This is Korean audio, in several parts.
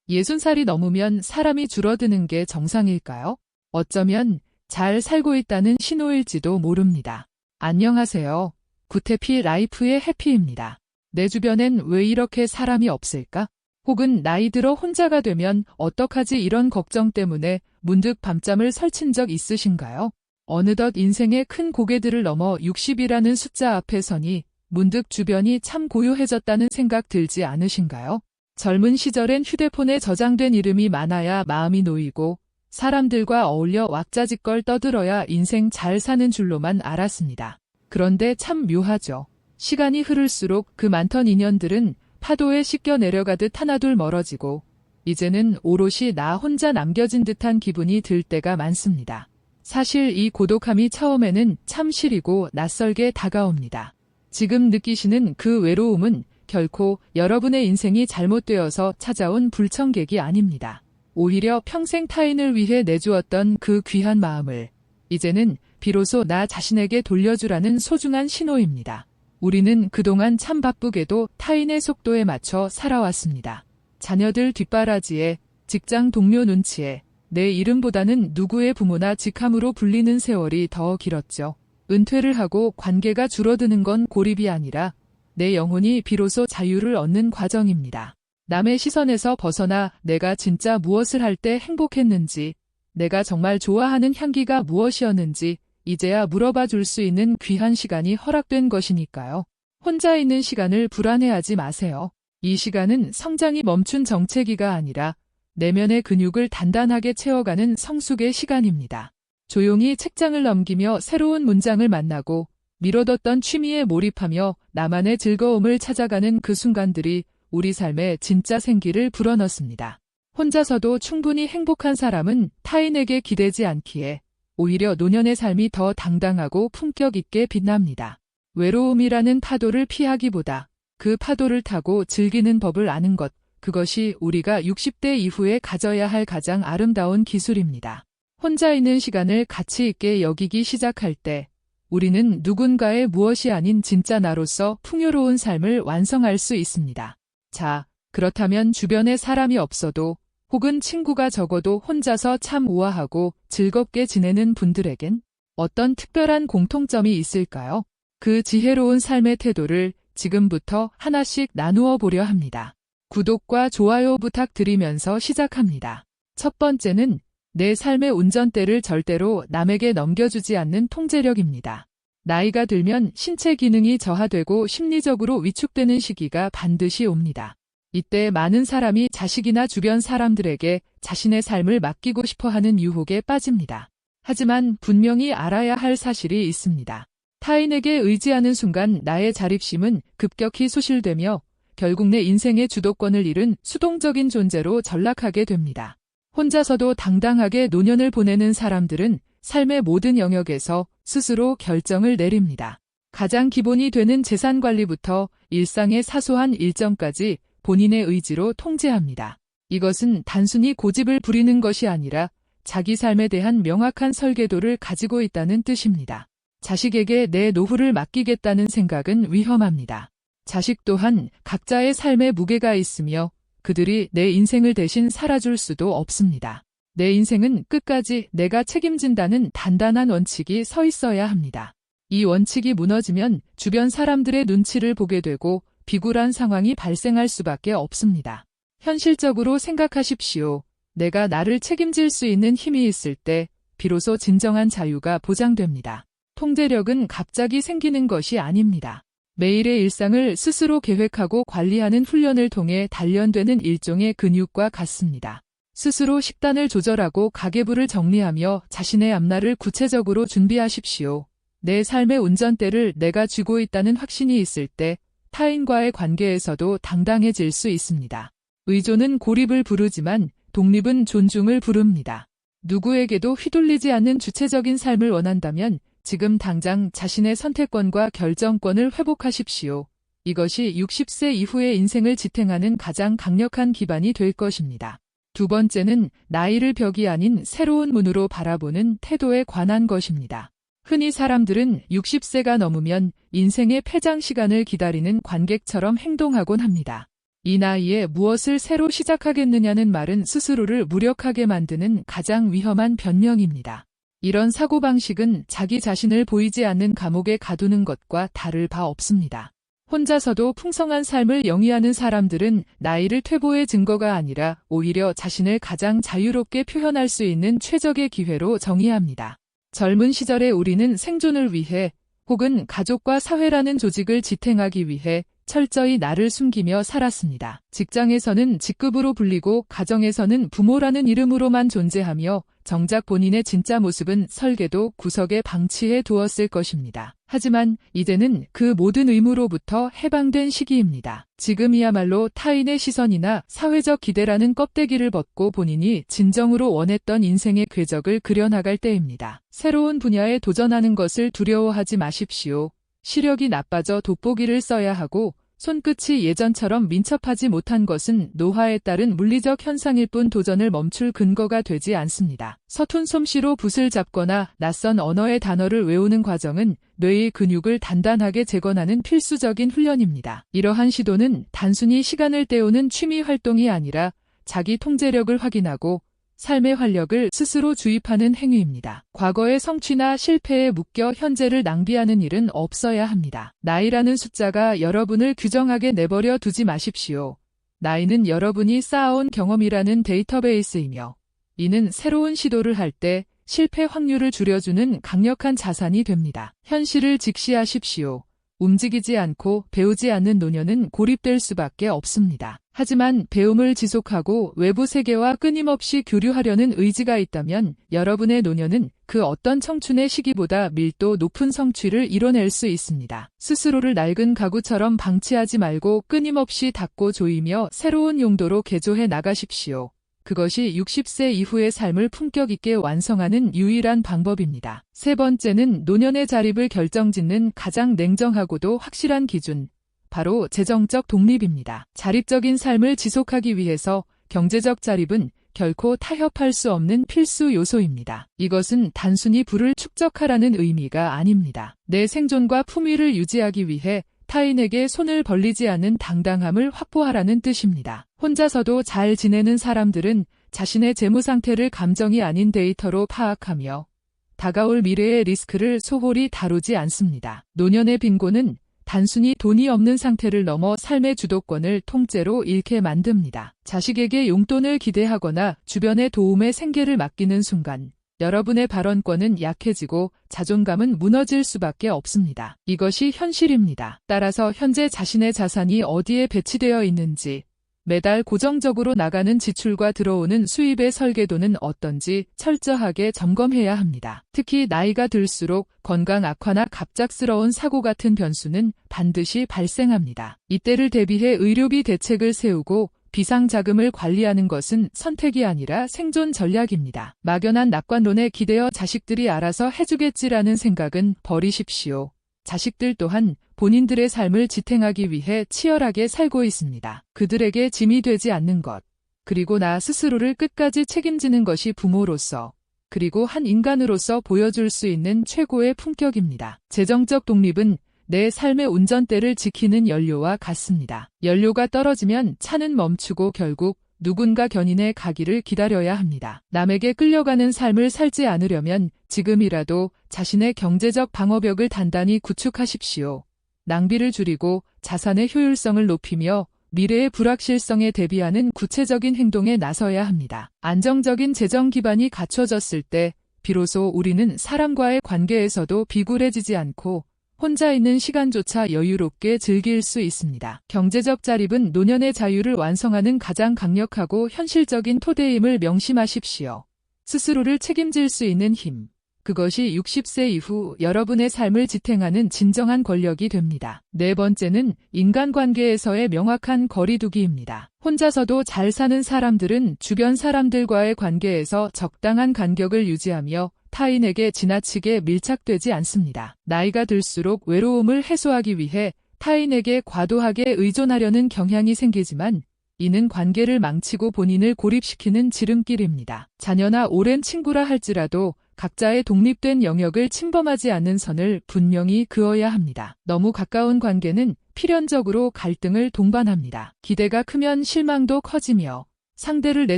60살이 넘으면 사람이 줄어드는 게 정상일까요? 어쩌면 잘 살고 있다는 신호일지도 모릅니다. 안녕하세요. 구태피 라이프의 해피입니다. 내 주변엔 왜 이렇게 사람이 없을까? 혹은 나이 들어 혼자가 되면 어떡하지 이런 걱정 때문에 문득 밤잠을 설친 적 있으신가요? 어느덧 인생의 큰 고개들을 넘어 60이라는 숫자 앞에 서니 문득 주변이 참 고요해졌다는 생각 들지 않으신가요? 젊은 시절엔 휴대폰에 저장된 이름이 많아야 마음이 놓이고 사람들과 어울려 왁자지껄 떠들어야 인생 잘 사는 줄로만 알았습니다. 그런데 참 묘하죠. 시간이 흐를수록 그 많던 인연들은 파도에 씻겨 내려가듯 하나둘 멀어지고 이제는 오롯이 나 혼자 남겨진 듯한 기분이 들 때가 많습니다. 사실 이 고독함이 처음에는 참 시리고 낯설게 다가옵니다. 지금 느끼시는 그 외로움은 결코 여러분의 인생이 잘못되어서 찾아온 불청객이 아닙니다. 오히려 평생 타인을 위해 내주었던 그 귀한 마음을 이제는 비로소 나 자신에게 돌려주라는 소중한 신호입니다. 우리는 그동안 참 바쁘게도 타인의 속도에 맞춰 살아왔습니다. 자녀들 뒷바라지에, 직장 동료 눈치에, 내 이름보다는 누구의 부모나 직함으로 불리는 세월이 더 길었죠. 은퇴를 하고 관계가 줄어드는 건 고립이 아니라 내 영혼이 비로소 자유를 얻는 과정입니다. 남의 시선에서 벗어나 내가 진짜 무엇을 할 때 행복했는지, 내가 정말 좋아하는 향기가 무엇이었는지 이제야 물어봐 줄 수 있는 귀한 시간이 허락된 것이니까요. 혼자 있는 시간을 불안해하지 마세요. 이 시간은 성장이 멈춘 정체기가 아니라 내면의 근육을 단단하게 채워가는 성숙의 시간입니다. 조용히 책장을 넘기며 새로운 문장을 만나고 미뤄뒀던 취미에 몰입하며 나만의 즐거움을 찾아가는 그 순간들이 우리 삶에 진짜 생기를 불어넣습니다. 혼자서도 충분히 행복한 사람은 타인에게 기대지 않기에 오히려 노년의 삶이 더 당당하고 품격 있게 빛납니다. 외로움이라는 파도를 피하기보다 그 파도를 타고 즐기는 법을 아는 것, 그것이 우리가 60대 이후에 가져야 할 가장 아름다운 기술입니다. 혼자 있는 시간을 가치 있게 여기기 시작할 때 우리는 누군가의 무엇이 아닌 진짜 나로서 풍요로운 삶을 완성할 수 있습니다. 자, 그렇다면 주변에 사람이 없어도 혹은 친구가 적어도 혼자서 참 우아하고 즐겁게 지내는 분들에겐 어떤 특별한 공통점이 있을까요? 그 지혜로운 삶의 태도를 지금부터 하나씩 나누어 보려 합니다. 구독과 좋아요 부탁드리면서 시작합니다. 첫 번째는 내 삶의 운전대를 절대로 남에게 넘겨주지 않는 통제력입니다. 나이가 들면 신체 기능이 저하되고 심리적으로 위축되는 시기가 반드시 옵니다. 이때 많은 사람이 자식이나 주변 사람들에게 자신의 삶을 맡기고 싶어하는 유혹에 빠집니다. 하지만 분명히 알아야 할 사실이 있습니다. 타인에게 의지하는 순간 나의 자립심은 급격히 소실되며 결국 내 인생의 주도권을 잃은 수동적인 존재로 전락하게 됩니다. 혼자서도 당당하게 노년을 보내는 사람들은 삶의 모든 영역에서 스스로 결정을 내립니다. 가장 기본이 되는 재산 관리부터 일상의 사소한 일정까지 본인의 의지로 통제합니다. 이것은 단순히 고집을 부리는 것이 아니라 자기 삶에 대한 명확한 설계도를 가지고 있다는 뜻입니다. 자식에게 내 노후를 맡기겠다는 생각은 위험합니다. 자식 또한 각자의 삶에 무게가 있으며 그들이 내 인생을 대신 살아줄 수도 없습니다. 내 인생은 끝까지 내가 책임진다는 단단한 원칙이 서 있어야 합니다. 이 원칙이 무너지면 주변 사람들의 눈치를 보게 되고 비굴한 상황이 발생할 수밖에 없습니다. 현실적으로 생각하십시오. 내가 나를 책임질 수 있는 힘이 있을 때 비로소 진정한 자유가 보장됩니다. 통제력은 갑자기 생기는 것이 아닙니다. 매일의 일상을 스스로 계획하고 관리하는 훈련을 통해 단련되는 일종의 근육과 같습니다. 스스로 식단을 조절하고 가계부를 정리하며 자신의 앞날을 구체적으로 준비하십시오. 내 삶의 운전대를 내가 쥐고 있다는 확신이 있을 때 타인과의 관계에서도 당당해질 수 있습니다. 의존은 고립을 부르지만 독립은 존중을 부릅니다. 누구에게도 휘둘리지 않는 주체적인 삶을 원한다면 지금 당장 자신의 선택권과 결정권을 회복하십시오. 이것이 60세 이후의 인생을 지탱하는 가장 강력한 기반이 될 것입니다. 두 번째는 나이를 벽이 아닌 새로운 문으로 바라보는 태도에 관한 것입니다. 흔히 사람들은 60세가 넘으면 인생의 패장 시간을 기다리는 관객처럼 행동하곤 합니다. 이 나이에 무엇을 새로 시작하겠느냐는 말은 스스로를 무력하게 만드는 가장 위험한 변명입니다. 이런 사고방식은 자기 자신을 보이지 않는 감옥에 가두는 것과 다를 바 없습니다. 혼자서도 풍성한 삶을 영위하는 사람들은 나이를 퇴보의 증거가 아니라 오히려 자신을 가장 자유롭게 표현할 수 있는 최적의 기회로 정의합니다. 젊은 시절에 우리는 생존을 위해 혹은 가족과 사회라는 조직을 지탱하기 위해 철저히 나를 숨기며 살았습니다. 직장에서는 직급으로 불리고 가정에서는 부모라는 이름으로만 존재하며 정작 본인의 진짜 모습은 설계도 구석에 방치해 두었을 것입니다. 하지만 이제는 그 모든 의무로부터 해방된 시기입니다. 지금이야말로 타인의 시선이나 사회적 기대라는 껍데기를 벗고 본인이 진정으로 원했던 인생의 궤적을 그려나갈 때입니다. 새로운 분야에 도전하는 것을 두려워하지 마십시오. 시력이 나빠져 돋보기를 써야 하고 손끝이 예전처럼 민첩하지 못한 것은 노화에 따른 물리적 현상일 뿐 도전을 멈출 근거가 되지 않습니다. 서툰 솜씨로 붓을 잡거나 낯선 언어의 단어를 외우는 과정은 뇌의 근육을 단단하게 재건하는 필수적인 훈련입니다. 이러한 시도는 단순히 시간을 때우는 취미 활동이 아니라 자기 통제력을 확인하고 삶의 활력을 스스로 주입하는 행위입니다. 과거의 성취나 실패에 묶여 현재를 낭비하는 일은 없어야 합니다. 나이라는 숫자가 여러분을 규정하게 내버려 두지 마십시오. 나이는 여러분이 쌓아온 경험이라는 데이터베이스이며 이는 새로운 시도를 할 때 실패 확률을 줄여주는 강력한 자산이 됩니다. 현실을 직시하십시오. 움직이지 않고 배우지 않는 노년은 고립될 수밖에 없습니다. 하지만 배움을 지속하고 외부 세계와 끊임없이 교류하려는 의지가 있다면 여러분의 노년은 그 어떤 청춘의 시기보다 밀도 높은 성취를 이뤄낼 수 있습니다. 스스로를 낡은 가구처럼 방치하지 말고 끊임없이 닦고 조이며 새로운 용도로 개조해 나가십시오. 그것이 60세 이후의 삶을 품격 있게 완성하는 유일한 방법입니다. 세 번째는 노년의 자립을 결정짓는 가장 냉정하고도 확실한 기준, 바로 재정적 독립입니다. 자립적인 삶을 지속하기 위해서 경제적 자립은 결코 타협할 수 없는 필수 요소입니다. 이것은 단순히 부를 축적하라는 의미가 아닙니다. 내 생존과 품위를 유지하기 위해 타인에게 손을 벌리지 않는 당당함을 확보하라는 뜻입니다. 혼자서도 잘 지내는 사람들은 자신의 재무 상태를 감정이 아닌 데이터로 파악하며 다가올 미래의 리스크를 소홀히 다루지 않습니다. 노년의 빈곤은 단순히 돈이 없는 상태를 넘어 삶의 주도권을 통째로 잃게 만듭니다. 자식에게 용돈을 기대하거나 주변의 도움에 생계를 맡기는 순간 여러분의 발언권은 약해지고 자존감은 무너질 수밖에 없습니다. 이것이 현실입니다. 따라서 현재 자신의 자산이 어디에 배치되어 있는지, 매달 고정적으로 나가는 지출과 들어오는 수입의 설계도는 어떤지 철저하게 점검해야 합니다. 특히 나이가 들수록 건강 악화나 갑작스러운 사고 같은 변수는 반드시 발생합니다. 이때를 대비해 의료비 대책을 세우고 비상자금을 관리하는 것은 선택이 아니라 생존 전략입니다. 막연한 낙관론에 기대어 자식들이 알아서 해주겠지라는 생각은 버리십시오. 자식들 또한 본인들의 삶을 지탱하기 위해 치열하게 살고 있습니다. 그들에게 짐이 되지 않는 것, 그리고 나 스스로를 끝까지 책임지는 것이 부모로서, 그리고 한 인간으로서 보여줄 수 있는 최고의 품격입니다. 재정적 독립은 내 삶의 운전대를 지키는 연료와 같습니다. 연료가 떨어지면 차는 멈추고 결국 누군가 견인해 가기를 기다려야 합니다. 남에게 끌려가는 삶을 살지 않으려면 지금이라도 자신의 경제적 방어벽을 단단히 구축하십시오. 낭비를 줄이고 자산의 효율성을 높이며 미래의 불확실성에 대비하는 구체적인 행동에 나서야 합니다. 안정적인 재정 기반이 갖춰졌을 때 비로소 우리는 사람과의 관계에서도 비굴해지지 않고 혼자 있는 시간조차 여유롭게 즐길 수 있습니다. 경제적 자립은 노년의 자유를 완성하는 가장 강력하고 현실적인 토대임을 명심하십시오. 스스로를 책임질 수 있는 힘, 그것이 60세 이후 여러분의 삶을 지탱하는 진정한 권력이 됩니다. 네 번째는 인간관계에서의 명확한 거리두기입니다. 혼자서도 잘 사는 사람들은 주변 사람들과의 관계에서 적당한 간격을 유지하며 타인에게 지나치게 밀착되지 않습니다. 나이가 들수록 외로움을 해소하기 위해 타인에게 과도하게 의존하려는 경향이 생기지만 이는 관계를 망치고 본인을 고립시키는 지름길입니다. 자녀나 오랜 친구라 할지라도 각자의 독립된 영역을 침범하지 않는 선을 분명히 그어야 합니다. 너무 가까운 관계는 필연적으로 갈등을 동반합니다. 기대가 크면 실망도 커지며 상대를 내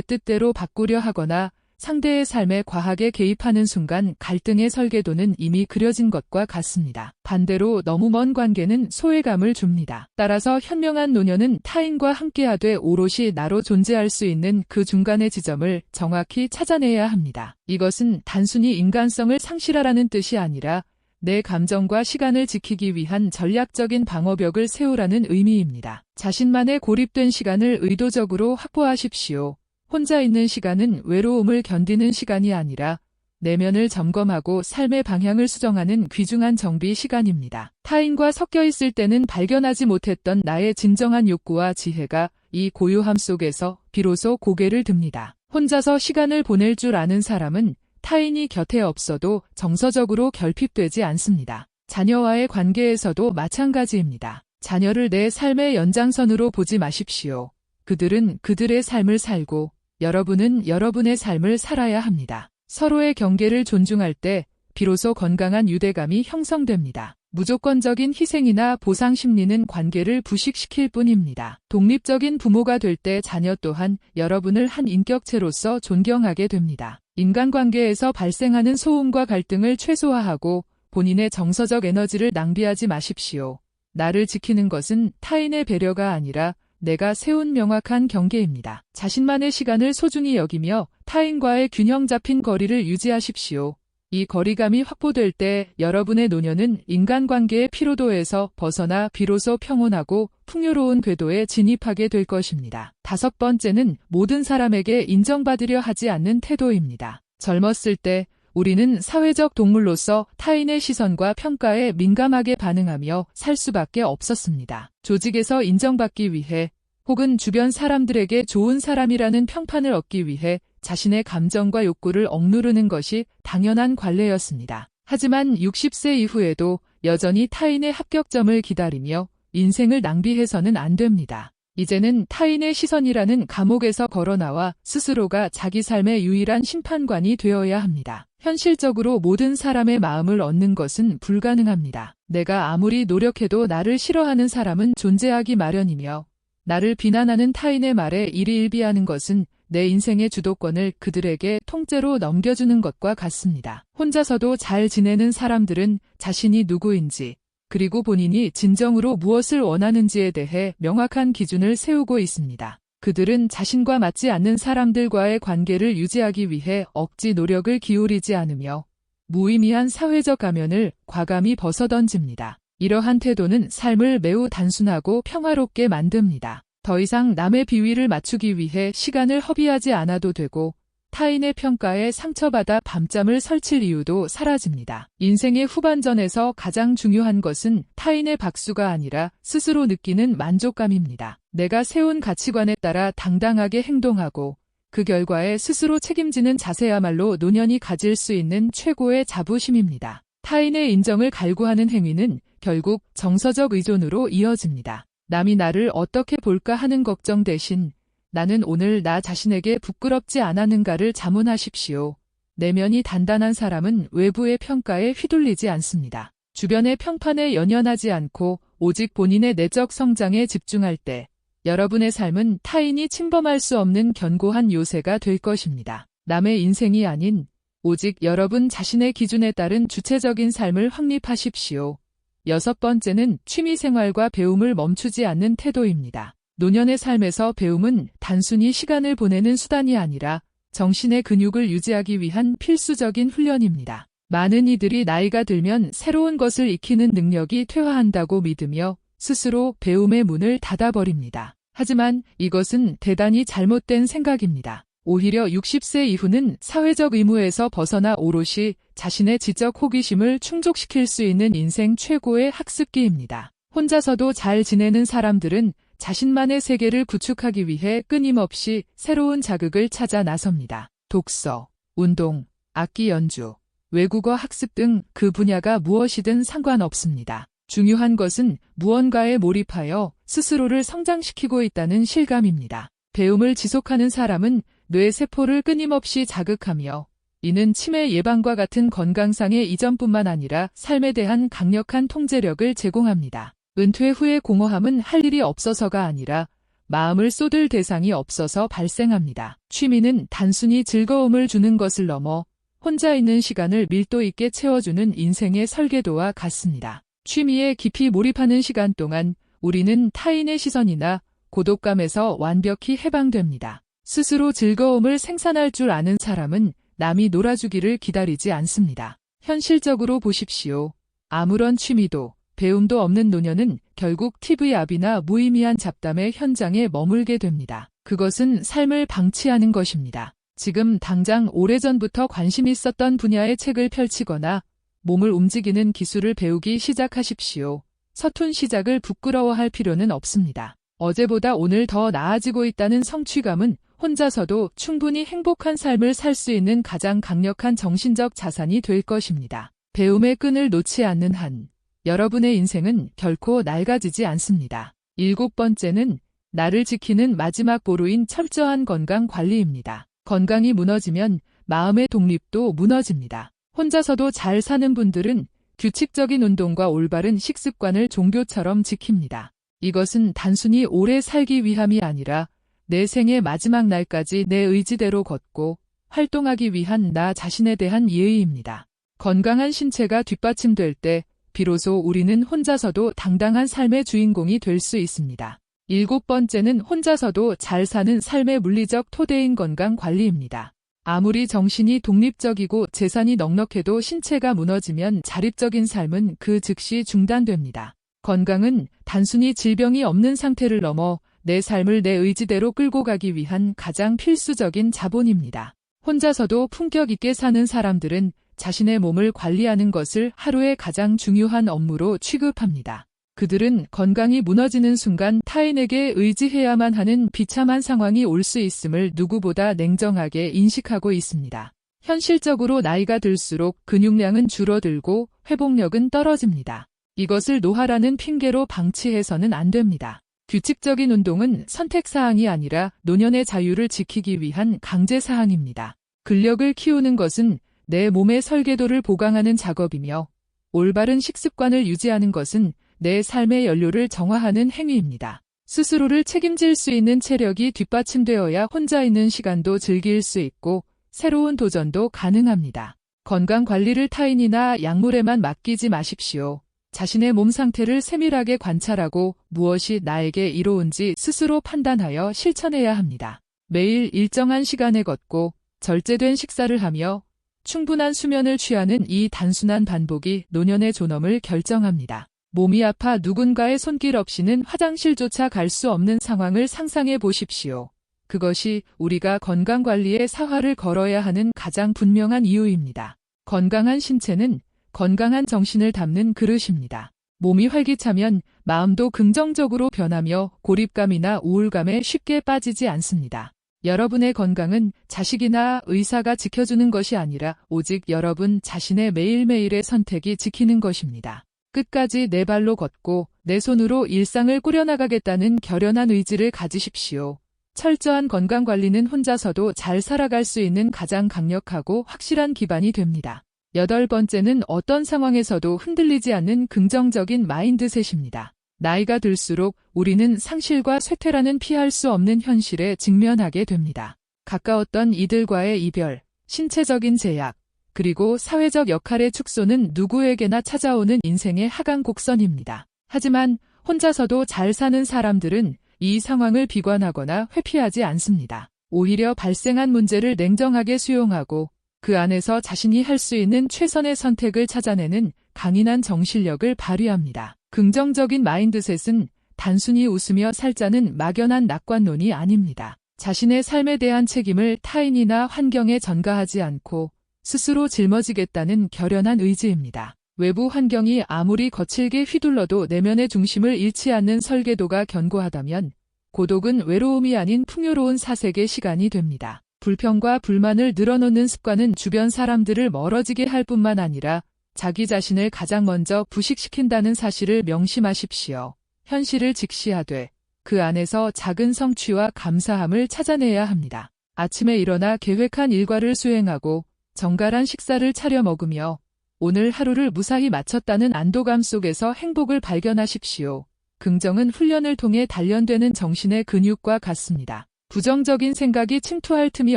뜻대로 바꾸려 하거나 상대의 삶에 과하게 개입하는 순간 갈등의 설계도는 이미 그려진 것과 같습니다. 반대로 너무 먼 관계는 소외감을 줍니다. 따라서 현명한 노년은 타인과 함께하되 오롯이 나로 존재할 수 있는 그 중간의 지점을 정확히 찾아내야 합니다. 이것은 단순히 인간성을 상실하라는 뜻이 아니라 내 감정과 시간을 지키기 위한 전략적인 방어벽을 세우라는 의미입니다. 자신만의 고립된 시간을 의도적으로 확보하십시오. 혼자 있는 시간은 외로움을 견디는 시간이 아니라 내면을 점검하고 삶의 방향을 수정하는 귀중한 정비 시간입니다. 타인과 섞여 있을 때는 발견하지 못했던 나의 진정한 욕구와 지혜가 이 고요함 속에서 비로소 고개를 듭니다. 혼자서 시간을 보낼 줄 아는 사람은 타인이 곁에 없어도 정서적으로 결핍되지 않습니다. 자녀와의 관계에서도 마찬가지입니다. 자녀를 내 삶의 연장선으로 보지 마십시오. 그들은 그들의 삶을 살고 여러분은 여러분의 삶을 살아야 합니다. 서로의 경계를 존중할 때 비로소 건강한 유대감이 형성됩니다. 무조건적인 희생이나 보상 심리는 관계를 부식시킬 뿐입니다. 독립적인 부모가 될 때 자녀 또한 여러분을 한 인격체로서 존경하게 됩니다. 인간관계에서 발생하는 소음과 갈등을 최소화하고 본인의 정서적 에너지를 낭비하지 마십시오. 나를 지키는 것은 타인의 배려가 아니라 내가 세운 명확한 경계입니다. 자신만의 시간을 소중히 여기며 타인과의 균형 잡힌 거리를 유지하십시오. 이 거리감이 확보될 때 여러분의 노년은 인간관계의 피로도에서 벗어나 비로소 평온하고 풍요로운 궤도에 진입하게 될 것입니다. 5번째는 모든 사람에게 인정받으려 하지 않는 태도입니다. 젊었을 때 우리는 사회적 동물로서 타인의 시선과 평가에 민감하게 반응하며 살 수밖에 없었습니다. 조직에서 인정받기 위해 혹은 주변 사람들에게 좋은 사람이라는 평판을 얻기 위해 자신의 감정과 욕구를 억누르는 것이 당연한 관례였습니다. 하지만 60세 이후에도 여전히 타인의 합격점을 기다리며 인생을 낭비해서는 안 됩니다. 이제는 타인의 시선이라는 감옥에서 걸어나와 스스로가 자기 삶의 유일한 심판관이 되어야 합니다. 현실적으로 모든 사람의 마음을 얻는 것은 불가능합니다. 내가 아무리 노력해도 나를 싫어하는 사람은 존재하기 마련이며 나를 비난하는 타인의 말에 일희일비하는 것은 내 인생의 주도권을 그들에게 통째로 넘겨주는 것과 같습니다. 혼자서도 잘 지내는 사람들은 자신이 누구인지 그리고 본인이 진정으로 무엇을 원하는지에 대해 명확한 기준을 세우고 있습니다. 그들은 자신과 맞지 않는 사람들과의 관계를 유지하기 위해 억지 노력을 기울이지 않으며 무의미한 사회적 가면을 과감히 벗어던집니다. 이러한 태도는 삶을 매우 단순하고 평화롭게 만듭니다. 더 이상 남의 비위를 맞추기 위해 시간을 허비하지 않아도 되고 타인의 평가에 상처받아 밤잠을 설칠 이유도 사라집니다. 인생의 후반전에서 가장 중요한 것은 타인의 박수가 아니라 스스로 느끼는 만족감입니다. 내가 세운 가치관에 따라 당당하게 행동하고 그 결과에 스스로 책임지는 자세야말로 노년이 가질 수 있는 최고의 자부심입니다. 타인의 인정을 갈구하는 행위는 결국 정서적 의존으로 이어집니다. 남이 나를 어떻게 볼까 하는 걱정 대신 나는 오늘 나 자신에게 부끄럽지 않았는가를 자문하십시오. 내면이 단단한 사람은 외부의 평가에 휘둘리지 않습니다. 주변의 평판에 연연하지 않고 오직 본인의 내적 성장에 집중할 때 여러분의 삶은 타인이 침범할 수 없는 견고한 요새가 될 것입니다. 남의 인생이 아닌 오직 여러분 자신의 기준에 따른 주체적인 삶을 확립하십시오. 6번째는 취미생활과 배움을 멈추지 않는 태도입니다. 노년의 삶에서 배움은 단순히 시간을 보내는 수단이 아니라 정신의 근육을 유지하기 위한 필수적인 훈련입니다. 많은 이들이 나이가 들면 새로운 것을 익히는 능력이 퇴화한다고 믿으며 스스로 배움의 문을 닫아버립니다. 하지만 이것은 대단히 잘못된 생각입니다. 오히려 60세 이후는 사회적 의무에서 벗어나 오롯이 자신의 지적 호기심을 충족시킬 수 있는 인생 최고의 학습기입니다. 혼자서도 잘 지내는 사람들은 자신만의 세계를 구축하기 위해 끊임없이 새로운 자극을 찾아 나섭니다. 독서, 운동, 악기 연주, 외국어 학습 등 그 분야가 무엇이든 상관없습니다. 중요한 것은 무언가에 몰입하여 스스로를 성장시키고 있다는 실감입니다. 배움을 지속하는 사람은 뇌 세포를 끊임없이 자극하며 이는 치매 예방과 같은 건강상의 이점뿐만 아니라 삶에 대한 강력한 통제력을 제공합니다. 은퇴 후의 공허함은 할 일이 없어서가 아니라 마음을 쏟을 대상이 없어서 발생합니다. 취미는 단순히 즐거움을 주는 것을 넘어 혼자 있는 시간을 밀도 있게 채워주는 인생의 설계도와 같습니다. 취미에 깊이 몰입하는 시간 동안 우리는 타인의 시선이나 고독감에서 완벽히 해방됩니다. 스스로 즐거움을 생산할 줄 아는 사람은 남이 놀아주기를 기다리지 않습니다. 현실적으로 보십시오. 아무런 취미도 배움도 없는 노년은 결국 TV 앞이나 무의미한 잡담의 현장에 머물게 됩니다. 그것은 삶을 방치하는 것입니다. 지금 당장 오래전부터 관심 있었던 분야의 책을 펼치거나 몸을 움직이는 기술을 배우기 시작하십시오. 서툰 시작을 부끄러워할 필요는 없습니다. 어제보다 오늘 더 나아지고 있다는 성취감은 혼자서도 충분히 행복한 삶을 살 수 있는 가장 강력한 정신적 자산이 될 것입니다. 배움의 끈을 놓지 않는 한 여러분의 인생은 결코 낡아지지 않습니다. 7번째는 나를 지키는 마지막 보루인 철저한 건강 관리입니다. 건강이 무너지면 마음의 독립도 무너집니다. 혼자서도 잘 사는 분들은 규칙적인 운동과 올바른 식습관을 종교처럼 지킵니다. 이것은 단순히 오래 살기 위함이 아니라 내 생의 마지막 날까지 내 의지대로 걷고 활동하기 위한 나 자신에 대한 예의입니다. 건강한 신체가 뒷받침될 때 비로소 우리는 혼자서도 당당한 삶의 주인공이 될 수 있습니다. 7번째는 혼자서도 잘 사는 삶의 물리적 토대인 건강 관리입니다. 아무리 정신이 독립적이고 재산이 넉넉해도 신체가 무너지면 자립적인 삶은 그 즉시 중단됩니다. 건강은 단순히 질병이 없는 상태를 넘어 내 삶을 내 의지대로 끌고 가기 위한 가장 필수적인 자본입니다. 혼자서도 품격 있게 사는 사람들은 자신의 몸을 관리하는 것을 하루의 가장 중요한 업무로 취급합니다. 그들은 건강이 무너지는 순간 타인에게 의지해야만 하는 비참한 상황이 올 수 있음을 누구보다 냉정하게 인식하고 있습니다. 현실적으로 나이가 들수록 근육량은 줄어들고 회복력은 떨어집니다. 이것을 노화라는 핑계로 방치해서는 안 됩니다. 규칙적인 운동은 선택사항이 아니라 노년의 자유를 지키기 위한 강제사항입니다. 근력을 키우는 것은 내 몸의 설계도를 보강하는 작업이며 올바른 식습관을 유지하는 것은 내 삶의 연료를 정화하는 행위입니다. 스스로를 책임질 수 있는 체력이 뒷받침되어야 혼자 있는 시간도 즐길 수 있고 새로운 도전도 가능합니다. 건강 관리를 타인이나 약물에만 맡기지 마십시오. 자신의 몸 상태를 세밀하게 관찰하고 무엇이 나에게 이로운지 스스로 판단하여 실천해야 합니다. 매일 일정한 시간에 걷고 절제된 식사를 하며 충분한 수면을 취하는 이 단순한 반복이 노년의 존엄을 결정합니다. 몸이 아파 누군가의 손길 없이는 화장실조차 갈 수 없는 상황을 상상해 보십시오. 그것이 우리가 건강관리에 사활을 걸어야 하는 가장 분명한 이유입니다. 건강한 신체는 건강한 정신을 담는 그릇입니다. 몸이 활기차면 마음도 긍정적으로 변하며 고립감이나 우울감에 쉽게 빠지지 않습니다. 여러분의 건강은 자식이나 의사가 지켜주는 것이 아니라 오직 여러분 자신의 매일매일의 선택이 지키는 것입니다. 끝까지 내 발로 걷고 내 손으로 일상을 꾸려나가겠다는 결연한 의지를 가지십시오. 철저한 건강관리는 혼자서도 잘 살아갈 수 있는 가장 강력하고 확실한 기반이 됩니다. 8번째는 어떤 상황에서도 흔들리지 않는 긍정적인 마인드셋입니다. 나이가 들수록 우리는 상실과 쇠퇴라는 피할 수 없는 현실에 직면하게 됩니다. 가까웠던 이들과의 이별, 신체적인 제약, 그리고 사회적 역할의 축소는 누구에게나 찾아오는 인생의 하강 곡선입니다. 하지만 혼자서도 잘 사는 사람들은 이 상황을 비관하거나 회피하지 않습니다. 오히려 발생한 문제를 냉정하게 수용하고 그 안에서 자신이 할 수 있는 최선의 선택을 찾아내는 강인한 정신력을 발휘합니다. 긍정적인 마인드셋은 단순히 웃으며 살자는 막연한 낙관론이 아닙니다. 자신의 삶에 대한 책임을 타인이나 환경에 전가하지 않고 스스로 짊어지겠다는 결연한 의지입니다. 외부 환경이 아무리 거칠게 휘둘러도 내면의 중심을 잃지 않는 설계도가 견고하다면 고독은 외로움이 아닌 풍요로운 사색의 시간이 됩니다. 불평과 불만을 늘어놓는 습관은 주변 사람들을 멀어지게 할 뿐만 아니라 자기 자신을 가장 먼저 부식시킨다는 사실을 명심하십시오. 현실을 직시하되 그 안에서 작은 성취와 감사함을 찾아내야 합니다. 아침에 일어나 계획한 일과를 수행하고 정갈한 식사를 차려 먹으며 오늘 하루를 무사히 마쳤다는 안도감 속에서 행복을 발견하십시오. 긍정은 훈련을 통해 단련되는 정신의 근육과 같습니다. 부정적인 생각이 침투할 틈이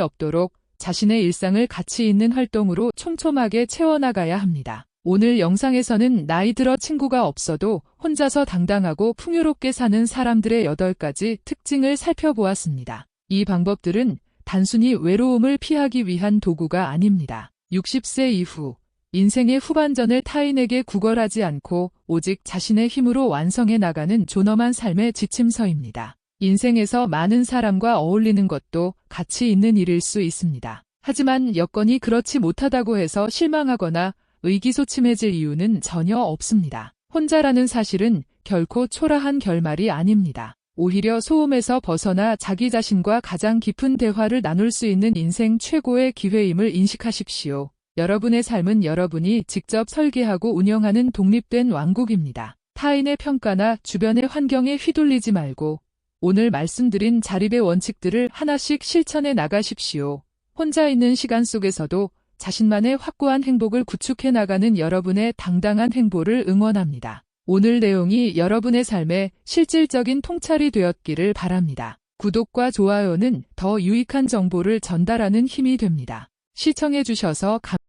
없도록 자신의 일상을 가치 있는 활동으로 촘촘하게 채워나가야 합니다. 오늘 영상에서는 나이 들어 친구가 없어도 혼자서 당당하고 풍요롭게 사는 사람들의 8가지 특징을 살펴보았습니다. 이 방법들은 단순히 외로움을 피하기 위한 도구가 아닙니다. 60세 이후 인생의 후반전을 타인에게 구걸하지 않고 오직 자신의 힘으로 완성해 나가는 존엄한 삶의 지침서입니다. 인생에서 많은 사람과 어울리는 것도 가치 있는 일일 수 있습니다. 하지만 여건이 그렇지 못하다고 해서 실망하거나 의기소침해질 이유는 전혀 없습니다. 혼자라는 사실은 결코 초라한 결말이 아닙니다. 오히려 소음에서 벗어나 자기 자신과 가장 깊은 대화를 나눌 수 있는 인생 최고의 기회임을 인식하십시오. 여러분의 삶은 여러분이 직접 설계하고 운영하는 독립된 왕국입니다. 타인의 평가나 주변의 환경에 휘둘리지 말고 오늘 말씀드린 자립의 원칙들을 하나씩 실천해 나가십시오. 혼자 있는 시간 속에서도 자신만의 확고한 행복을 구축해 나가는 여러분의 당당한 행보를 응원합니다. 오늘 내용이 여러분의 삶에 실질적인 통찰이 되었기를 바랍니다. 구독과 좋아요는 더 유익한 정보를 전달하는 힘이 됩니다. 시청해 주셔서 감사합니다.